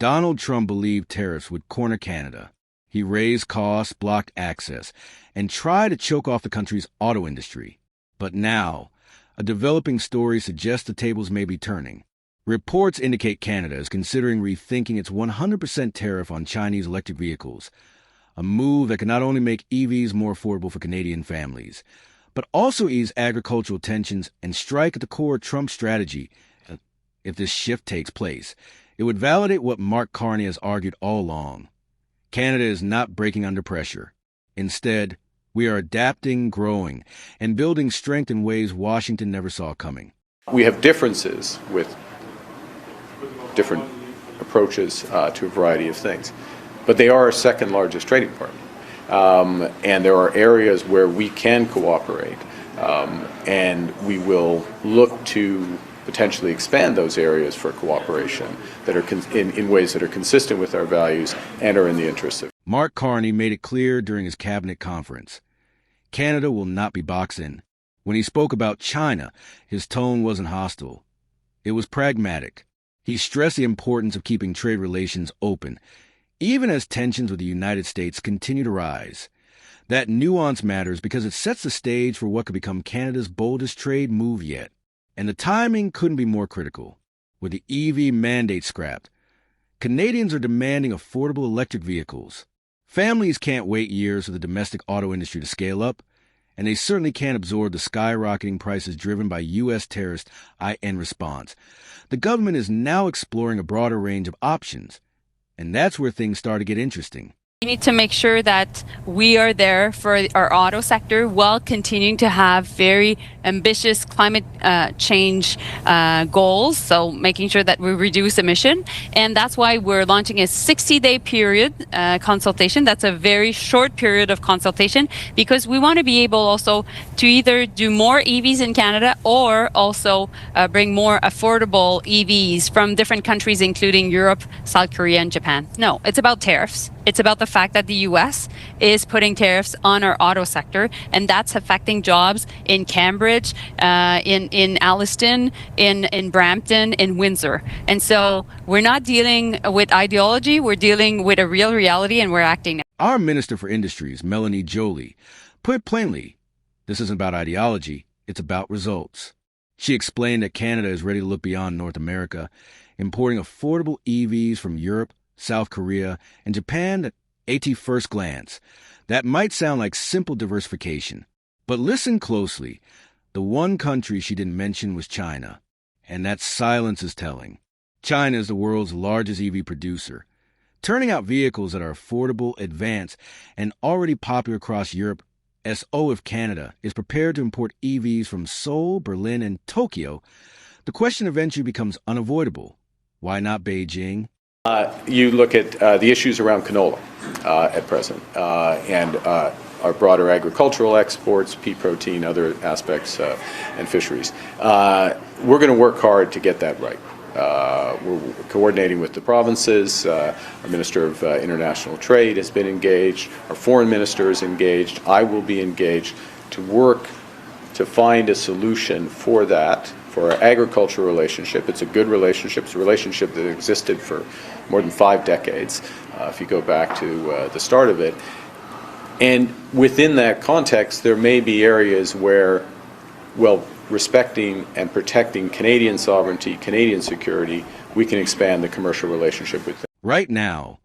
Donald Trump believed tariffs would corner Canada. He raised costs, blocked access, and tried to choke off the country's auto industry. But now, a developing story suggests the tables may be turning. Reports indicate Canada is considering rethinking its 100% tariff on Chinese electric vehicles, a move that can not only make EVs more affordable for Canadian families, but also ease agricultural tensions and strike at the core of Trump's strategy. If this shift takes place, it would validate what Mark Carney has argued all along. Canada is not breaking under pressure. Instead, we are adapting, growing, and building strength in ways Washington never saw coming. We have differences with different approaches to a variety of things, but they are our second largest trading partner. And there are areas where we can cooperate, and we will look to potentially expand those areas for cooperation that are in ways that are consistent with our values and are in the interest of. Mark Carney made it clear during his cabinet conference. Canada will not be boxed in. When he spoke about China, his tone wasn't hostile. It was pragmatic. He stressed the importance of keeping trade relations open, even as tensions with the United States continue to rise. That nuance matters because it sets the stage for what could become Canada's boldest trade move yet. And the timing couldn't be more critical. With the EV mandate scrapped, Canadians are demanding affordable electric vehicles. Families can't wait years for the domestic auto industry to scale up, and they certainly can't absorb the skyrocketing prices driven by U.S. tariffs in response. The government is now exploring a broader range of options, and that's where things start to get interesting. We need to make sure that we are there for our auto sector while continuing to have very ambitious climate change goals. So making sure that we reduce emission. And that's why we're launching a 60-day period consultation. That's a very short period of consultation because we want to be able also to either do more EVs in Canada or also bring more affordable EVs from different countries, including Europe, South Korea, and Japan. No, it's about tariffs. It's about the fact that the U.S. is putting tariffs on our auto sector, and that's affecting jobs in Cambridge, in Alliston, in Brampton, in Windsor. And so we're not dealing with ideology, we're dealing with a real reality, and we're acting now. Our Minister for Industries, Melanie Joly, put it plainly, this isn't about ideology, it's about results. She explained that Canada is ready to look beyond North America, importing affordable EVs from Europe, South Korea, and Japan at first glance. That might sound like simple diversification, but listen closely. The one country she didn't mention was China, and that silence is telling. China is the world's largest EV producer, turning out vehicles that are affordable, advanced, and already popular across Europe. So if Canada is prepared to import EVs from Seoul, Berlin, and Tokyo, the question eventually becomes unavoidable. Why not Beijing? You look at the issues around canola at present and our broader agricultural exports, pea protein, other aspects, and fisheries. We're going to work hard to get that right. We're coordinating with the provinces. Our Minister of International Trade has been engaged. Our Foreign Minister is engaged. I will be engaged to work to find a solution for that, for our agricultural relationship. It's a good relationship. It's a relationship that existed for more than 5 decades, if you go back to the start of it. And within that context, there may be areas where, well, respecting and protecting Canadian sovereignty, Canadian security, we can expand the commercial relationship with them. Right now,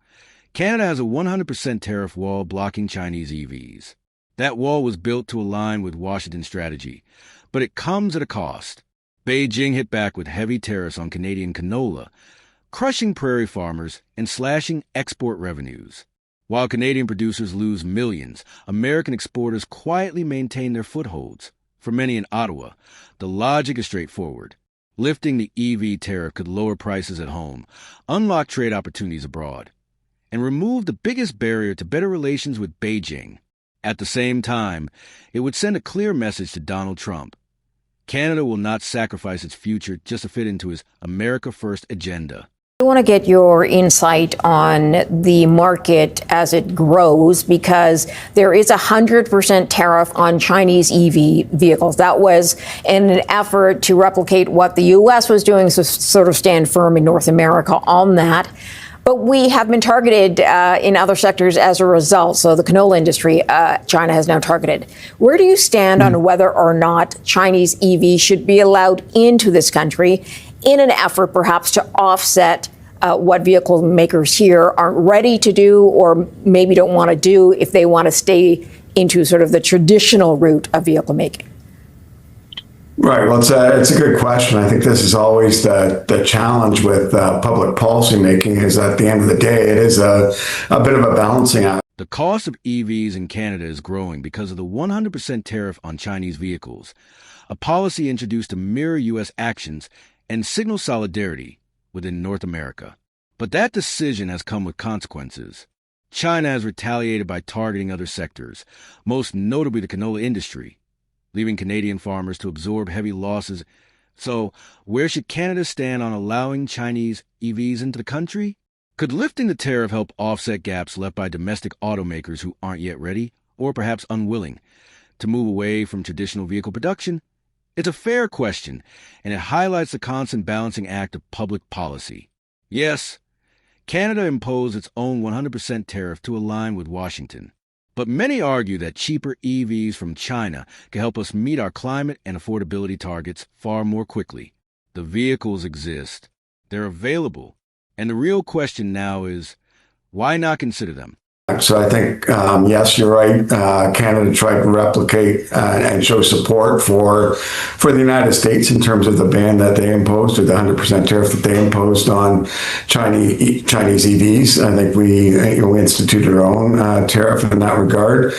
Canada has a 100% tariff wall blocking Chinese EVs. That wall was built to align with Washington's strategy, but it comes at a cost. Beijing hit back with heavy tariffs on Canadian canola, crushing prairie farmers and slashing export revenues. While Canadian producers lose millions, American exporters quietly maintain their footholds. For many in Ottawa, the logic is straightforward. Lifting the EV tariff could lower prices at home, unlock trade opportunities abroad, and remove the biggest barrier to better relations with Beijing. At the same time, it would send a clear message to Donald Trump. Canada will not sacrifice its future just to fit into his America First agenda. I want to get your insight on the market as it grows, because there is 100% tariff on Chinese EV vehicles. That was in an effort to replicate what the U.S. was doing, so sort of stand firm in North America on that. But we have been targeted in other sectors as a result. So the canola industry, China has now targeted. Where do you stand on whether or not Chinese EV should be allowed into this country in an effort perhaps to offset what vehicle makers here aren't ready to do or maybe don't want to do if they want to stay into sort of the traditional route of vehicle making? Right. Well, it's a good question. I think this is always the challenge with public policy making is at the end of the day, it is a bit of a balancing act. The cost of EVs in Canada is growing because of the 100% tariff on Chinese vehicles, a policy introduced to mirror U.S. actions and signal solidarity within North America. But that decision has come with consequences. China has retaliated by targeting other sectors, most notably the canola industry, leaving Canadian farmers to absorb heavy losses. So, where should Canada stand on allowing Chinese EVs into the country? Could lifting the tariff help offset gaps left by domestic automakers who aren't yet ready, or perhaps unwilling, to move away from traditional vehicle production? It's a fair question, and it highlights the constant balancing act of public policy. Yes, Canada imposed its own 100% tariff to align with Washington. But many argue that cheaper EVs from China can help us meet our climate and affordability targets far more quickly. The vehicles exist. They're available. And the real question now is, why not consider them? So I think, yes, you're right. Canada tried to replicate and show support for the United States in terms of the ban that they imposed or the 100% tariff that they imposed on Chinese EVs. I think we instituted our own tariff in that regard.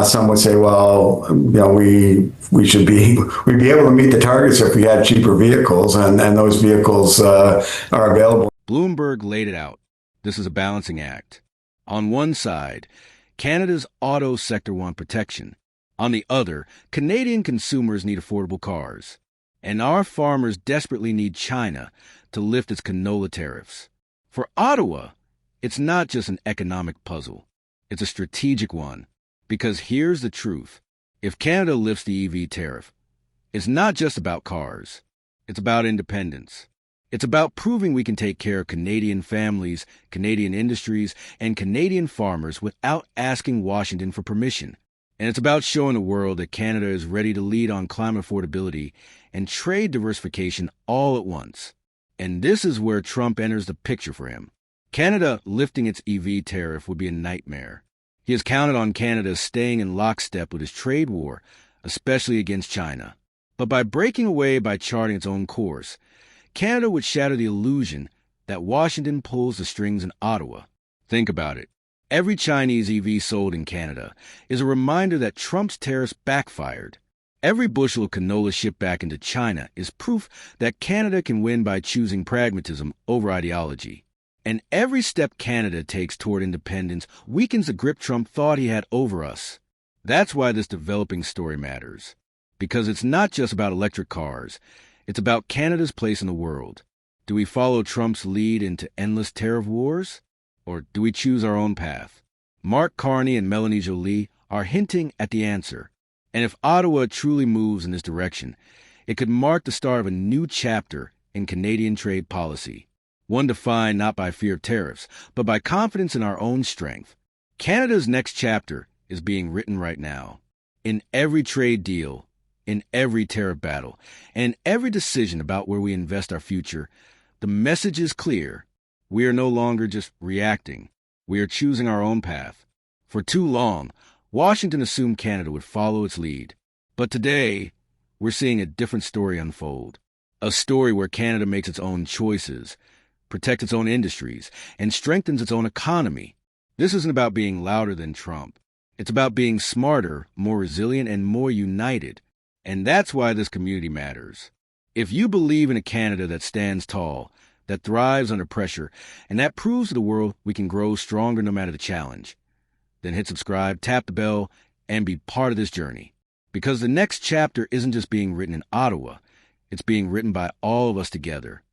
Some would say, well, we'd be able to meet the targets if we had cheaper vehicles, and those vehicles are available. Bloomberg laid it out. This is a balancing act. On one side, Canada's auto sector want protection. On the other, Canadian consumers need affordable cars. And our farmers desperately need China to lift its canola tariffs. For Ottawa, it's not just an economic puzzle. It's a strategic one. Because here's the truth. If Canada lifts the EV tariff, it's not just about cars. It's about independence. It's about proving we can take care of Canadian families, Canadian industries, and Canadian farmers without asking Washington for permission. And it's about showing the world that Canada is ready to lead on climate affordability and trade diversification all at once. And this is where Trump enters the picture for him. Canada lifting its EV tariff would be a nightmare. He has counted on Canada staying in lockstep with his trade war, especially against China. But by breaking away by charting its own course, Canada would shatter the illusion that Washington pulls the strings in Ottawa. Think about it. Every Chinese EV sold in Canada is a reminder that Trump's tariffs backfired. Every bushel of canola shipped back into China is proof that Canada can win by choosing pragmatism over ideology. And every step Canada takes toward independence weakens the grip Trump thought he had over us. That's why this developing story matters. Because it's not just about electric cars. It's about Canada's place in the world. Do we follow Trump's lead into endless tariff wars? Or do we choose our own path? Mark Carney and Melanie Joly are hinting at the answer. And if Ottawa truly moves in this direction, it could mark the start of a new chapter in Canadian trade policy. One defined not by fear of tariffs, but by confidence in our own strength. Canada's next chapter is being written right now. In every trade deal, in every tariff battle, and every decision about where we invest our future, the message is clear. We are no longer just reacting. We are choosing our own path. For too long, Washington assumed Canada would follow its lead. But today, we're seeing a different story unfold. A story where Canada makes its own choices, protects its own industries, and strengthens its own economy. This isn't about being louder than Trump. It's about being smarter, more resilient, and more united. And that's why this community matters. If you believe in a Canada that stands tall, that thrives under pressure, and that proves to the world we can grow stronger no matter the challenge, then hit subscribe, tap the bell, and be part of this journey. Because the next chapter isn't just being written in Ottawa, it's being written by all of us together.